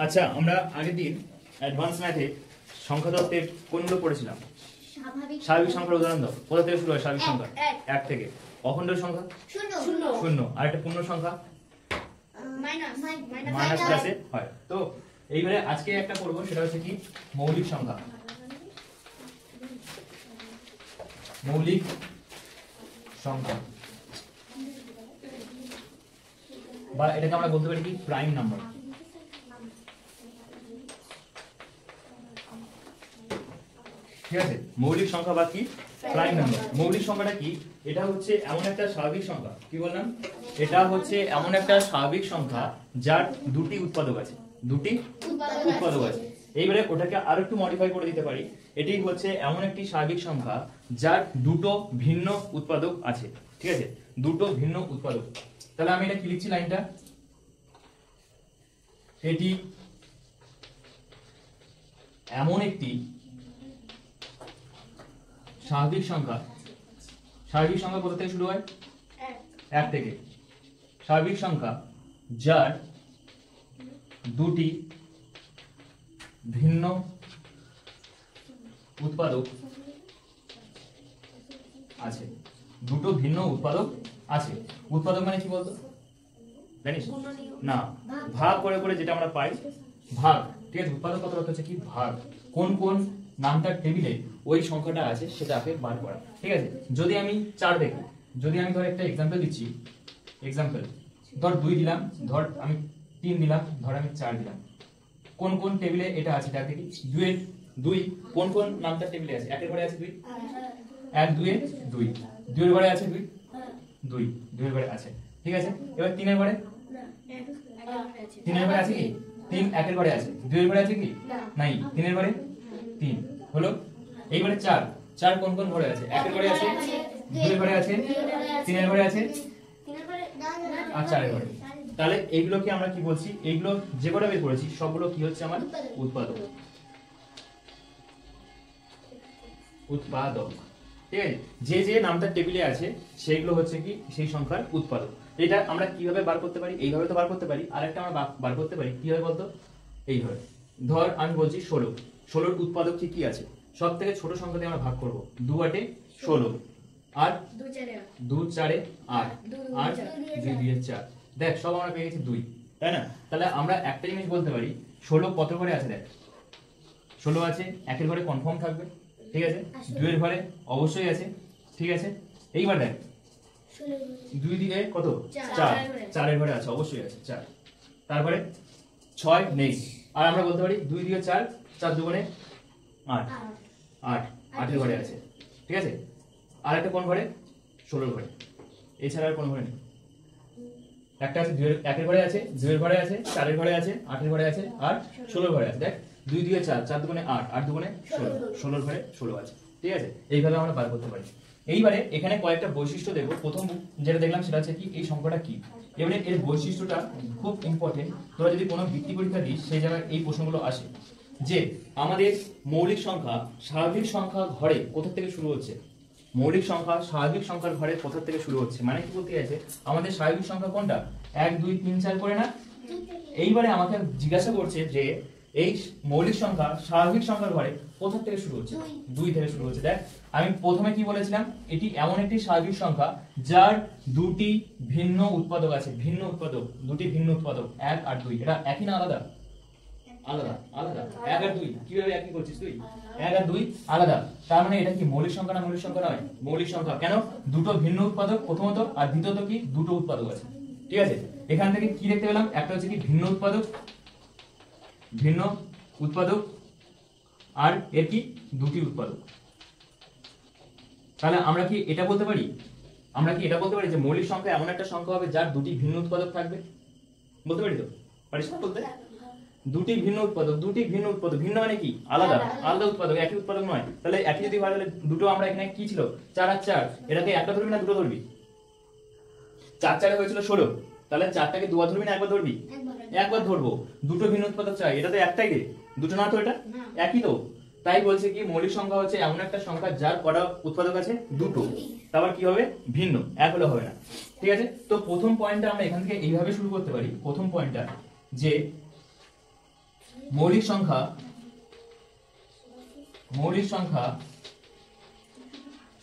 আচ্ছা, আমরা আগের দিন অ্যাডভান্স ম্যাথে সংখ্যা তত্ত্বের কোনগুলো পড়েছিলাম? স্বাভাবিক সংখ্যার উদাহরণ দাও। কোথা থেকে শুরু হয় স্বাভাবিক সংখ্যা? 1 থেকে। অখণ্ড সংখ্যা 0। আর একটা পূর্ণ সংখ্যা মাইনাস ক্লাসে হয়। তো এইবারে আজকে একটা পড়বো, সেটা হচ্ছে কি মৌলিক সংখ্যা। মৌলিক সংখ্যা বা এটাকে আমরা বলতে পারি কি প্রাইম নাম্বার। ঠিক আছে, মৌলিক সংখ্যা বা কি প্রাইম নাম্বার। মৌলিক সংখ্যাটা কি? এটা হচ্ছে এমন একটা স্বাভাবিক সংখ্যা, কি বললাম? এটা হচ্ছে এমন একটা স্বাভাবিক সংখ্যা যার দুটি উৎপাদক আছে। দুটি উৎপাদক আছে। এইবারে ওটাকে আরো একটু মডিফাই করে দিতে পারি। এটি হচ্ছে এমন একটি স্বাভাবিক সংখ্যা যার দুটো ভিন্ন উৎপাদক আছে। ঠিক আছে, দুটো ভিন্ন উৎপাদক। তাহলে আমি এটা কি লিখছি লাইনটা? এটি এমন একটি স্বাভাবিক সংখ্যা। স্বাভাবিক সংখ্যা কোথা থেকে শুরু হয়? 1 থেকে। স্বাভাবিক সংখ্যা যার দুটি ভিন্ন উৎপাদক আছে। দুটো ভিন্ন উৎপাদক আছে। উৎপাদক মানে কি বলতো? জানিস না? ভাগ করে করে যেটা আমরা পাই, ভাগ। ঠিক আছে, উৎপাদক কত হচ্ছে কি ভাগ। কোন কোন নামটার টেবিলে ওই সংখ্যাটা আছে সেটাকে বার করা। ঠিক আছে, যদি আমি 4 দেখি, যদি আমি ধর একটা এক্সাম্পল দিচ্ছি, এক্সাম্পল ধর 2 দিলাম, ধর আমি 3 দিলাম, ধর আমি 4 দিলাম। কোন কোন টেবিলে এটা আছে দেখ দেখি। 2 কোন কোন নামটার টেবিলে আছে? 1 এর ঘরে আছে 2, 1 2 এ 2, 2 এর ঘরে আছে 2, 2 এর ঘরে আছে। ঠিক আছে, এবার 3 এর ঘরে, 3 এর ঘরে আছে কি? 3 1 এর ঘরে আছে। 2 এর ঘরে আছে কি? নাই। 3 এর ঘরে 3 হলো। এইবারে 4 কোন কোন ঘরে আছে? 1 এর ঘরে আছে, 2 এর ঘরে আছে, 3 এর ঘরে আছে আর 4 এর ঘরে। তাহলে এইগুলোকে আমরা কি বলছি? এইগুলো যে কটা বের করেছি সবগুলো কি হচ্ছে আমার উৎপাদক। উৎপাদক। ঠিক আছে, যে যে নামটার টেবিলে আছে সেইগুলো হচ্ছে কি সেই সংখ্যার উৎপাদক। এটা আমরা কিভাবে বার করতে পারি? এইভাবে তো বার করতে পারি। আরেকটা আমরা বার করতে পারি কিভাবে বলতো? এইভাবে ধর আমি বলছি 16। 16 উৎপাদক কি কি আছে? সব থেকে ছোট সংখ্যা দিয়ে আমরা ভাগ করব। 2 8 16 আর 2 4 8 আর 2 2 4। দেখ সব আমরা পেয়ে গেছি 2, তাই না? তাহলে আমরা একটা জিনিস বলতে পারি, 16 কত ঘরে আছে? দেখ 16 আছে 1 এর ঘরে কনফার্ম থাকবে। ঠিক আছে, 2 এর ঘরে অবশ্যই আছে। ঠিক আছে, এইবার দেখ 2 দিয়ে কত? 4, 4 এর ঘরে আছে, অবশ্যই আছে 4। তারপরে 6 নেই। আর আমরা বলতে পারি 2 দিয়ে 4, 4 দুগুণে 8, 8 এর ঘরে আছে। ঠিক আছে, আর একটা কোন ঘরে? 16 ঘরে। এছাড়া আর কোন ঘরে নেই। একটা আছে 1 এর ঘরে আছে, 2 এর ঘরে আছে, 4 এর ঘরে আছে, 8 এর ঘরে আছে আর 16 ঘরে আছে। দেখ 2 দিয়ে 4, 4 দুগুণে 8, 8 দুগুণে 16, 16 এর ঘরে 16 আছে। ঠিক আছে, এইভাবে আমরা বার করতে পারি। এইবারে এখানে কয়েকটা বৈশিষ্ট্য দেখব। প্রথম যেটা দেখলাম সেটা হচ্ছে কি এই সংখ্যাটা কি। এবারে এর বৈশিষ্ট্যটা খুব ইম্পর্টেন্ট। তোরা যদি কোনো বৃত্তি পরীক্ষা দিস সেই জায়গায় এই প্রশ্নগুলো আসে যে আমাদের মৌলিক সংখ্যা স্বাভাবিক সংখ্যা ঘরে কোথা থেকে শুরু হচ্ছে। মৌলিক সংখ্যা স্বাভাবিক সংখ্যার ঘরে কোথা থেকে শুরু হচ্ছে, মানে কি বলতে চাইছে? আমাদের স্বাভাবিক সংখ্যা কোনটা? 1 2 3 4 করে না? এইবারে আমাকে জিজ্ঞাসা করছে যে এই মৌলিক সংখ্যা স্বাভাবিক সংখ্যার ঘরে কোথা থেকে শুরু হচ্ছে? 2 থেকে শুরু হচ্ছে। দেখ আমি প্রথমে কি বলেছিলাম? এটি এমন একটি স্বাভাবিক সংখ্যা যার দুটি ভিন্ন উৎপাদক আছে। ভিন্ন উৎপাদক, দুটি ভিন্ন উৎপাদক 1 আর 2। এটা একই না আলাদা? আলাদা। আলাদা। 1 আর 2 কিভাবে একই করছিস তুই? 1 আর 2 আলাদা। তার মানে এটা কি মৌলিক সংখ্যা না মৌলিক সংখ্যা নয়? মৌলিক সংখ্যা। কেন? দুটো ভিন্ন উৎপাদক প্রথমত, আর দ্বিতীয়ত কি দুটো উৎপাদক আছে। ঠিক আছে, এখান থেকে কি দেখতে পেলাম? একটা হচ্ছে কি ভিন্ন উৎপাদক, ভিন্ন উৎপাদক, আর এর কি দুটি উৎপাদক। তাহলে আমরা কি এটা বলতে পারি? আমরা কি এটা বলতে পারি যে মৌলিক সংখ্যা এমন একটা সংখ্যা হবে যার দুটি ভিন্ন উৎপাদক থাকবে? বলতে পারি তো? পারিস না বলতে? দুটি ভিন্ন উৎপাদক, দুটি ভিন্ন উৎপাদক। ভিন্ন মানে কি? আলাদা। আলাদা উৎপাদক, একই উৎপাদক নয়। তাহলে একই যদি হয় তাহলে দুটো আমরা এখানে কি ছিল? 4 আর 4। এটাকে একটা ধরবি না দুটো ধরবি? 4 4 হয়েছিল 16। তাহলে 4টাকে দুবার ধরবি না একবার ধরবি? একবার ধরবো। দুটো ভিন্ন উৎপাদক চাই, এটা তো একটাই রে, দুটো না তো? এটা একই তো। তাই বলছে কি মৌলিক সংখ্যা হচ্ছে এমন একটা সংখ্যা যার কটা উৎপাদক আছে? দুটো। তারপর কি হবে? ভিন্ন। এক হলে হবে না। ঠিক আছে, তো প্রথম পয়েন্টটা আমরা এখান থেকে এইভাবে শুরু করতে পারি। প্রথম পয়েন্টটা যে মৌলিক সংখ্যা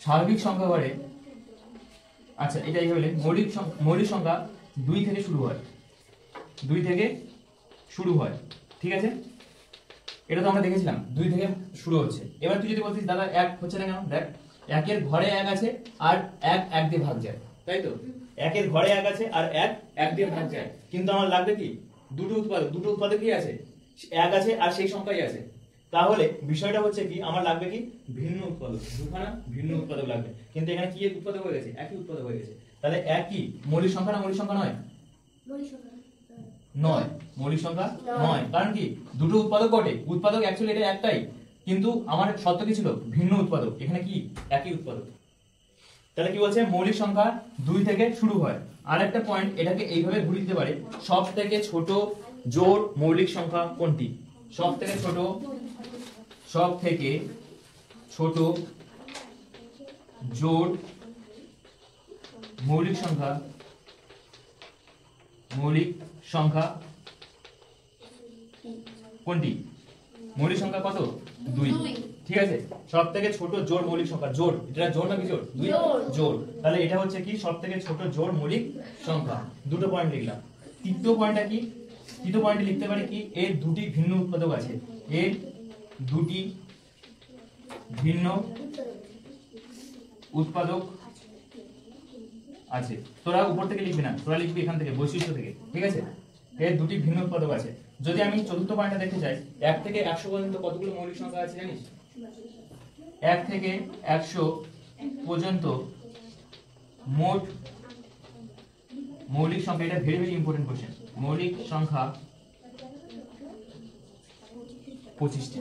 স্বাভাবিক সংখ্যা ঘরে, আচ্ছা এটা এইভাবে মৌলিক সংখ্যা 2 থেকে শুরু হয়, 2 থেকে শুরু হয়, ঠিক আছে? এটা তো আমরা দেখেছিলাম 2 থেকে শুরু হচ্ছে। এবার তুই যদি বলতিস দাদা 1 হচ্ছে না কেন, দেখ 1 এর ঘরে 1 আছে আর 1 1 দিয়ে ভাগ যায়, তাই তো? 1 এর ঘরে 1 আছে আর 1 1 দিয়ে ভাগ যায়, কিন্তু আমার লাগবে কি দুটো উৎপাদক কি আছে, 1 আছে আর সেই সংখ্যাই আছে। তাহলে বিষয়টা হচ্ছে কি আমার লাগবে কি ভিন্ন উৎপাদক, দুখানা ভিন্ন উৎপাদক লাগবে, কিন্তু এখানে কি উৎপাদক হয়ে গেছে, একই উৎপাদক হয়ে গেছে। তাহলে এক কি মৌলিক সংখ্যা না মৌলিক সংখ্যা নয়? নয়, মৌলিক সংখ্যা নয়। কারণ কি দুটো উৎপাদক বটে, উৎপাদক অ্যাকচুয়ালি এটা একটাই, কিন্তু আমার শর্ত কি ছিল ভিন্ন উৎপাদক, এখানে কি একই উৎপাদক। তাহলে কি বলছে মৌলিক সংখ্যা 2 থেকে শুরু হয়। আর একটা পয়েন্ট এটাকে এইভাবে ঘুরিয়ে দিতে পারে, সব থেকে ছোট জোড় মৌলিক সংখ্যা কোনটি? সব থেকে ছোট জোড় মৌলিক সংখ্যা কোনটি? মৌলিক সংখ্যা কত? 2, ঠিক আছে? সব থেকে ছোট জোড় মৌলিক সংখ্যা, জোড়, এটা জোড় না বিজোড়? জোড়। তাহলে এটা হচ্ছে কি সব থেকে ছোট জোড় মৌলিক সংখ্যা। দুটো পয়েন্ট লিখলাম। তৃতীয় পয়েন্টটা কি? তৃতীয় পয়েন্টে লিখতে পারি কি এর দুটি ভিন্ন উৎপাদক আছে, এর দুটি ভিন্ন উৎপাদক আছে। তোরা উপর থেকে লিখবি না, তোরা লিখবি এখান থেকে বৈশিষ্ট্য থেকে, ঠিক আছে? এর দুটি ভিন্ন উৎপাদক আছে। যদি আমি চতুর্থ পয়েন্টটা দেখতে চাই, 1 থেকে 100 পর্যন্ত কতগুলো মৌলিক সংখ্যা আছে জানিস? 1 থেকে 100 পর্যন্ত মোট মৌলিক সংখ্যা, এটা ভেরি ভেরি ইম্পর্টেন্ট কোশ্চেন, মৌলিক সংখ্যা 25টি।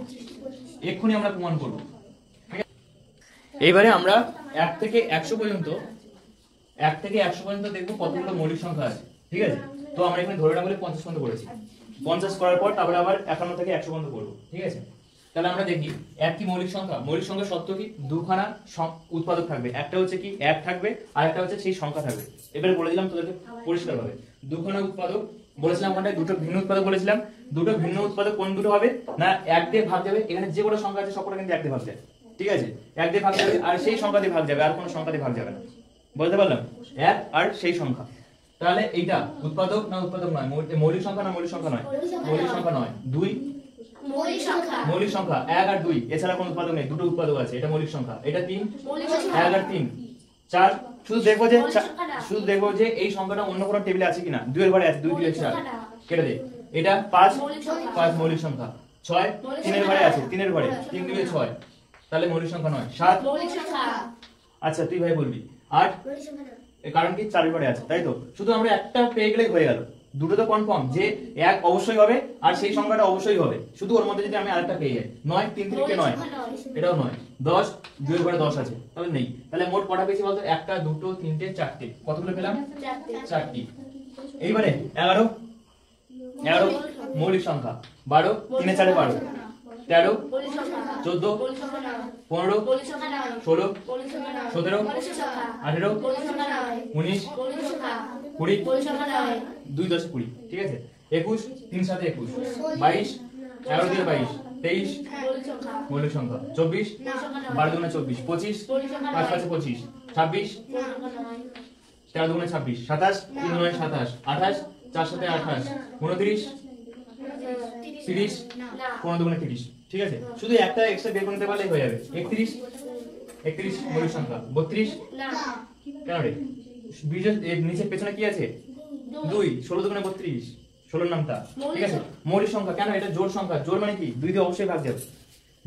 এক্ষুনি আমরা প্রমাণ করব। এইবারে আমরা 1 থেকে 100 পর্যন্ত দেখবো কতগুলো মৌলিক সংখ্যা আছে, ঠিক আছে? তো আমরা এখানে ধরে রাখলে 50 পর্যন্ত করেছি। 50 করার পর তারপরে আবার 51 থেকে 100 পর্যন্ত করবো, ঠিক আছে? তাহলে আমরা দেখি একটি মৌলিক সংখ্যা সত্য কি দুখানা উৎপাদক থাকবে, একটা হচ্ছে কি 1 থাকবে আর একটা হচ্ছে সেই সংখ্যা থাকবে। এবারে বলে দিলাম তোদেরকে পরিষ্কারভাবে, দুখানা উৎপাদক বলেছিলাম, ওখানটায় দুটো ভিন্ন উৎপাদক বলেছিলাম। দুটো ভিন্ন উৎপাদক কোন দুটো হবে না 1 দিয়ে ভাগ যাবে, এখানে যে কোনো সংখ্যা আছে সবকটা কিন্তু 1 দিয়ে ভাগ যায়, ঠিক আছে? 1 দিয়ে ভাগ যাবে আর সেই সংখ্যা দিয়ে ভাগ যাবে, আর কোনো সংখ্যা দিয়ে ভাগ যাবে না। বলতে পারলাম 1 আর সেই সংখ্যা। তাহলে এইটা উৎপাদক না উৎপাদক নয়? মৌলিক সংখ্যা না মৌলিক সংখ্যা নয়? মৌলিক সংখ্যা নয়। 2 মৌলিক সংখ্যা 1 আর 2, এছাড়া কোনো উৎপাদক নেই, দুটো উৎপাদক আছে, এটা মৌলিক সংখ্যা। এটা 3 1 আর 3 4। শুধু দেখবো যে এই সংখ্যাটা অন্য কোনো টেবিলে আছে কিনা। 2 এর ঘরে আছে, 2 2 4 কেটে দে। এটা 5 মৌলিক সংখ্যা। 6 3 এর ঘরে আছে, 3 এর ঘরে 3 2 6, তাহলে মৌলিক সংখ্যা নয়। 7 মৌলিক সংখ্যা। আচ্ছা তুই ভাই বলবি 8 মৌলিক সংখ্যা নয়, কারণ কি 4 এর ঘরে আছে, তাই তো? শুধু আমরা একটা পেয়ে গেলেই হয়ে গেল। দুটো তো কনফার্ম যে 1 অবশ্যই হবে আর সেই সংখ্যাটা অবশ্যই হবে, শুধু ওর মধ্যে যদি আমি আরেকটা পেয়ে যাই। 9 3 3 কে 9, এটাও 9। 10 2 এর ঘরে 10 আছে, তাহলে নেই। তাহলে মোট কটা পেয়েছি বলতো? 1 2 3 4টে। কতগুলো পেলাম? 4টি। এইবারে 11 মৌলিক সংখ্যা। 12 3 এ 4 12, 13 14 15 16 17 18 19 20 2 10 20, ঠিক আছে? 21 3 7 21 22 11 দিয়ে 22 23 মৌলিক সংখ্যা। 24 12 দুগুণে 24 25 5 5 25 26 13 দুগুণে 26 27 3 দুগুণে 27 28 4 7 28 29 30 15 দুগুণে 30, ঠিক আছে? শুধু একটা এক্সট্রা বের করে নিতে পারলেই হয়ে যাবে। 31 মৌলিক সংখ্যা। 32 কেন রে? এর নিচে পেছনে কি আছে? 2 16 দুগুণে 32, 16 নামটা, ঠিক আছে? মৌলিক সংখ্যা কেন? এটা জোড় সংখ্যা। জোড় মানে কি 2 দিয়ে অবশ্যই ভাগ যাবে।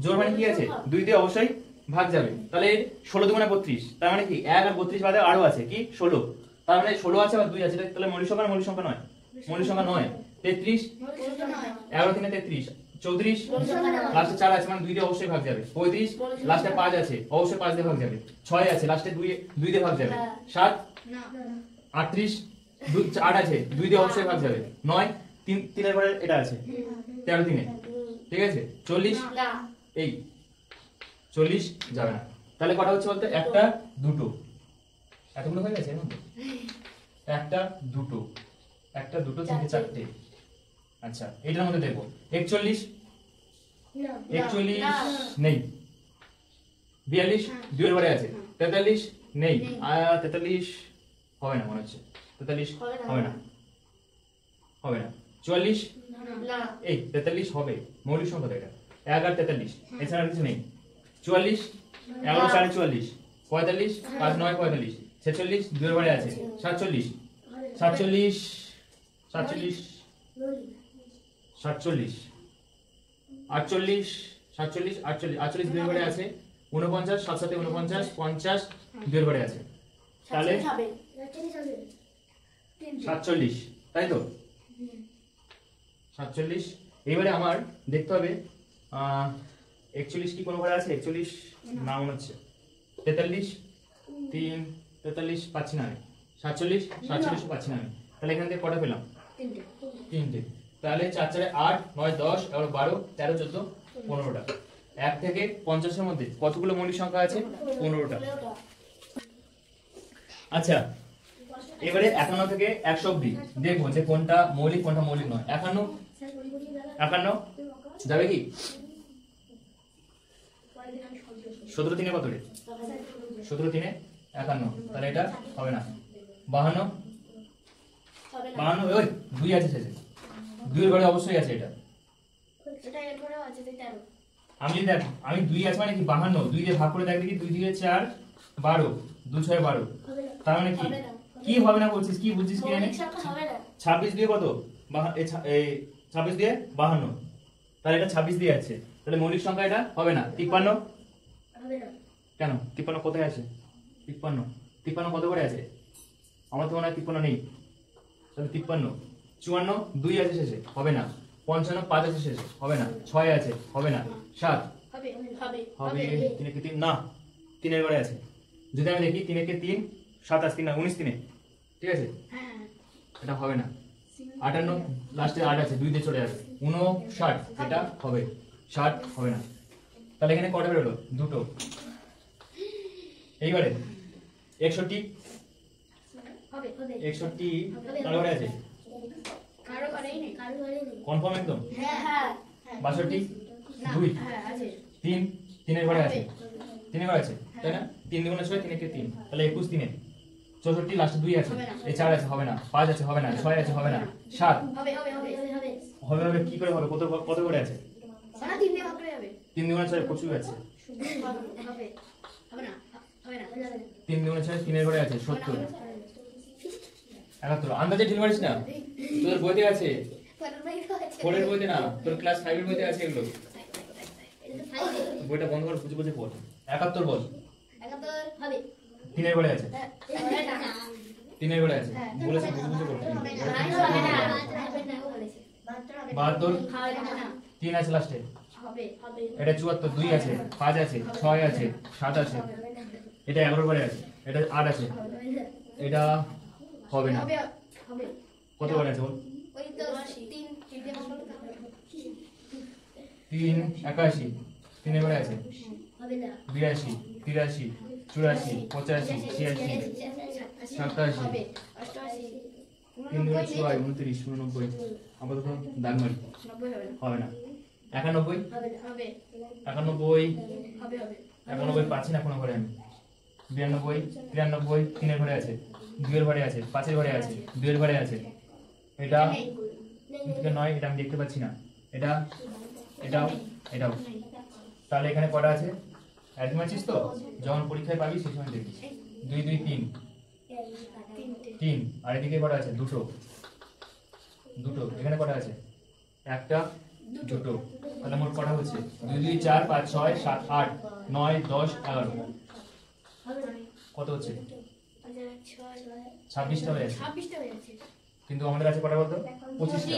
জোড় মানে কি আছে 2 দিয়ে অবশ্যই ভাগ যাবে। তাহলে 16 দুগুণে 32, তার মানে কি 1 আর 32 বাদে আরো আছে কি 16, তার মানে 16 আছে আর 2 আছে, তাহলে মৌলিক সংখ্যা না মৌলিক সংখ্যা নয়? মৌলিক সংখ্যা নয়। 33 11 3 33 34 লাস্টে 4 আছে, মানে 2 দিয়ে অবশ্যই ভাগ যাবে। 35 লাস্টে 5 আছে, অবশ্যই 5 দিয়ে ভাগ যাবে। 6 আছে লাস্টে 2 দিয়ে ভাগ যাবে। 7 38 8 আছে, 2 দিয়ে অবশ্যই ভাগ যাবে। 9 3 এর ঘরে এটা আছে, 13 3 এ, ঠিক আছে? 40 এই 40 যাবে না। তাহলে কটা হচ্ছে বলতে? একটা দুটো, এতগুলো হয়ে গেছে এখন? একটা দুটো 3 4টে আচ্ছা এটার মধ্যে দেখবো 41 নেই, 42 দুইয়ের ঘরে আছে, 43 নেই, 43 হবে না মনে হচ্ছে, 43 হবে না, হবে না, 44 এই 43 হবে, মৌলিক সংখ্যা তো এটা, 1 আর 43 এছাড়া কিছু নেই, 44 11 সাড়ে 44, 45 5 9 45, 46 দুইয়ের ঘরে আছে, 47 47 47 47 48 47 48 48 দুইয়ের ঘরে আছে, 49 7 7 49 50 দুইয়ের ঘরে আছে, তাহলে 47 তাই তো 47। এবারে আমার দেখতে হবে 41 কি কোনো ঘরে আছে, 41 না মনে হচ্ছে, 43 3 43 পাচ্ছি না আমি, 47 47 পাচ্ছি না আমি, তাহলে এখান থেকে কটা পেলাম, তিনটে, তাহলে 4 4 8 9 10 11 12 13 14 15টা, 1 থেকে 50 এর মধ্যে কতগুলো মৌলিক সংখ্যা আছে, 15টা। আচ্ছা এবারে 51 থেকে 100 অবধি দেখবো যে কোনটা মৌলিক কোনটা মৌলিক নয়। 51 যাবে কি, 17 3 কত রে, 17 3 51, তাহলে এটা হবে না। 52 52 ওই 2 আছে শেষে, 2 এর ঘরে অবশ্যই আছে এটা, আমি যদি দেখ আমি 2 আছে মানে কি 52, 2 দিয়ে ভাগ করে দেখ দেখি, 2 দিয়ে 4 12 2 6 12, তার মানে কি কি হবে না বলছিস, কি বুঝছিস কি জানি, 26 দিয়ে কত, এই 26 দিয়ে 52, তাহলে এটা 26 দিয়ে আছে, তাহলে মৌলিক সংখ্যা এটা হবে না। 53 কেন, 53 কোথায় আছে, 53 কত করে আছে, আমার তো মনে হয় 53 নেই, তাহলে 53 54 2 আছে শেষে, হবে না। 55 5 আছে শেষে, হবে না। 6 আছে, হবে না। 7 হবে 3 কে 3 না, 3 এর ঘরে আছে, যদি আমি দেখি 3 কে 3 27 3 না 19 3, ঠিক আছে, এটা হবে না। 58 লাস্টে 8 আছে, 2 দিয়ে চলে আসবে, 59 এটা হবে, 60 হবে না, তাহলে এখানে কটা বেরোলো, দুটো। এইবারে 61 কার ঘরে আছে, কনফার্ম একদম। 62 2 3 3 এর ঘরে আছে, 3 এর ঘরে আছে তাই না, 3 2 6 3 কে 3, তাহলে 21 3 64 লাস্টে 2 আছে, এই 4 আছে, হবে না। 5 আছে, হবে না। 6 আছে, হবে না। 7 হবে হবে কি করে হবে, কত কত করে আছে, 3 2 6 প্রচুর আছে, 3 2 6 3 এর ঘরে আছে, 70 71। আন্দাজে ঢিল মারিস না, তোর বইতে আছে, ফোরের বইতে না, তোর ক্লাস 5 এর বইতে আছে এগুলো, বইটা বন্ধ করে বুঝে বুঝে পড়। 71 বল, 3 এর ঘরে আছে, 3 এর ঘরে আছে, বলেছে বুঝে বুঝে পড়। 72 3 আছে লাস্টে, এটা 74 2 আছে, 5 আছে, 6 আছে, 7 আছে, এটা 11 ঘরে আছে, এটা 8 আছে, এটা হবে না। কত ঘরে আছে বল, 3 81 3 এর ঘরে আছে, 82 83 84 85 86 87 3 2 6 29 89, আপাতত দাগ মারি, হবে না। 91 91 পাচ্ছি না কোনো ঘরে আমি। 92 93 3 এর ঘরে আছে, 2 এর ঘরে আছে, 5 এর ঘরে আছে, 2 এর ঘরে আছে, এটা এটা নয়, এটা আমি দেখতে পাচ্ছি না, এটা এটাও এটাও, তাহলে এখানে কটা আছে, একদম আছিস তো, যখন পরীক্ষায় পাবি সেই সময় দেখিস। 2 2 3 3, আর এদিকে কটা আছে, দুটো দুটো, এখানে কটা আছে, একটা দুটো, তাহলে মোট কটা হচ্ছে 2 2 4 5 6 7 8 9 10 11, কত হচ্ছে, 26টা হয়ে আছে, কিন্তু আমাদের আছে কটা বলতো, 25টা।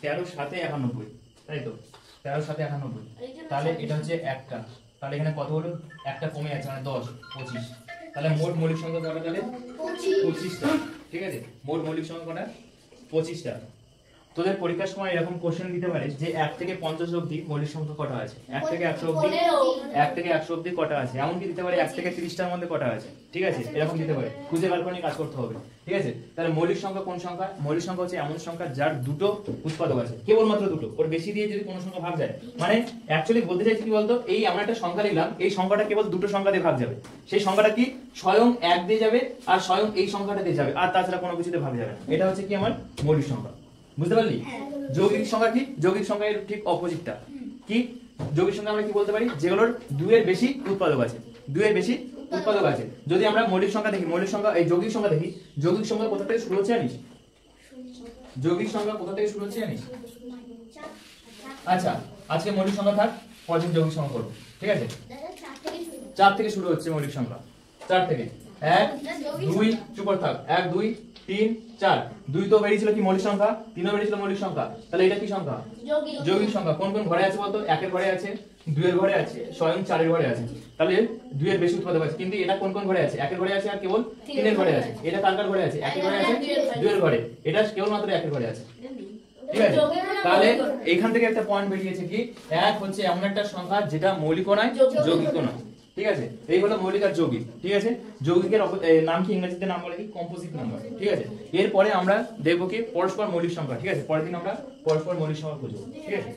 13 7 91, তাই তো, 13 7 91, তাহলে এটা হচ্ছে একটা, তাহলে এখানে কত হলো, একটা কমে আছে মানে 10 25, তাহলে মোট মৌলিক সংখ্যা কটা, তাহলে 25টা, ঠিক আছে, মোট মৌলিক সংখ্যা কটা, 25টা। তোদের পরীক্ষার সময় এরকম কোশ্চেন দিতে পারে যে 1 থেকে 50 অবধি মৌলিক সংখ্যা কটা আছে, 1 থেকে 100 অবধি, 1 থেকে 100 অবধি কটা আছে, এমনকি দিতে পারে 1 থেকে 30টার মধ্যে কটা আছে, ঠিক আছে, এরকম দিতে পারে, খুঁজে বার করে কাজ করতে হবে, ঠিক আছে। তাহলে মৌলিক সংখ্যা কোন সংখ্যা? মৌলিক সংখ্যা হচ্ছে এমন সংখ্যা যার দুটো উৎপাদক আছে, কেবলমাত্র দুটো, ওর বেশি দিয়ে যদি কোনো সংখ্যা ভাগ যায়, মানে অ্যাকচুয়ালি বলতে চাইছি কি বলতো, এই এমন একটা সংখ্যা নিলাম, এই সংখ্যাটা কেবল দুটো সংখ্যা দিয়ে ভাগ যাবে, সেই সংখ্যাটা কি স্বয়ং 1 দিয়ে যাবে আর স্বয়ং এই সংখ্যাটা দিয়ে যাবে, আর তাছাড়া কোনো কিছুতে ভাগ যাবে না, এটা হচ্ছে কি আমার মৌলিক সংখ্যা, বুঝতে পারলি? যৌগিক সংখ্যা কি? যৌগিক সংখ্যা এর ঠিক অপোজিটটা কি? যৌগিক সংখ্যা আমরা কি বলতে পারি? যেগুলোর 2 এর বেশি উৎপাদক আছে, 2 এর বেশি উৎপাদক আছে। যদি আমরা মৌলিক সংখ্যা দেখি, মৌলিক সংখ্যা এই যৌগিক সংখ্যা দেখি, যৌগিক সংখ্যা কোথা থেকে শুরু হচ্ছে জানিস? যৌগিক সংখ্যা কোথা থেকে শুরু হচ্ছে জানিস? আচ্ছা, আজকে মৌলিক সংখ্যা থাক, পরের দিন যৌগিক সংখ্যা করব, ঠিক আছে? 4 থেকে শুরু হচ্ছে মৌলিক সংখ্যা, 4 থেকে 1 2 চুপ থাক, 1 2 3 4, 2 তো বেরিয়েছিল কি মৌলিক সংখ্যা, 3 ও বেরিয়েছিল মৌলিক সংখ্যা, তাহলে এটা কি সংখ্যা? যৌগিক সংখ্যা। কোন কোন ঘরে আছে বলতো? 1 এর ঘরে আছে, 2 এর ঘরে আছে, স্বয়ং 4 এর ঘরে আছে, তাহলে 2 এর বেশি উৎপাদক আছে। কিন্তু এটা কোন কোন ঘরে আছে? 1 এর ঘরে আছে আর কেবল 3 এর ঘরে আছে। এটা কার কার ঘরে আছে? 1 এর ঘরে আছে, 2 এর ঘরে, এটা কেবল মাত্র 1 এর ঘরে আছে, ঠিক আছে। তাহলে এইখান থেকে একটা পয়েন্ট বেরিয়েছে কি, 1 হচ্ছে এমন একটা সংখ্যা যেটা মৌলিকও নয় যৌগিকও নয়, ঠিক আছে। এই হলো মৌলিক আর যৌগিক, ঠিক আছে। যৌগিকের নাম কি ইংরেজিতে নাম বলে কি? কম্পোজিট নাম্বার, ঠিক আছে। এরপরে আমরা দেখবো কি পরস্পর মৌলিক সংখ্যা, ঠিক আছে। পরের দিন আমরা পরস্পর মৌলিক সংখ্যা খুঁজবো, ঠিক আছে।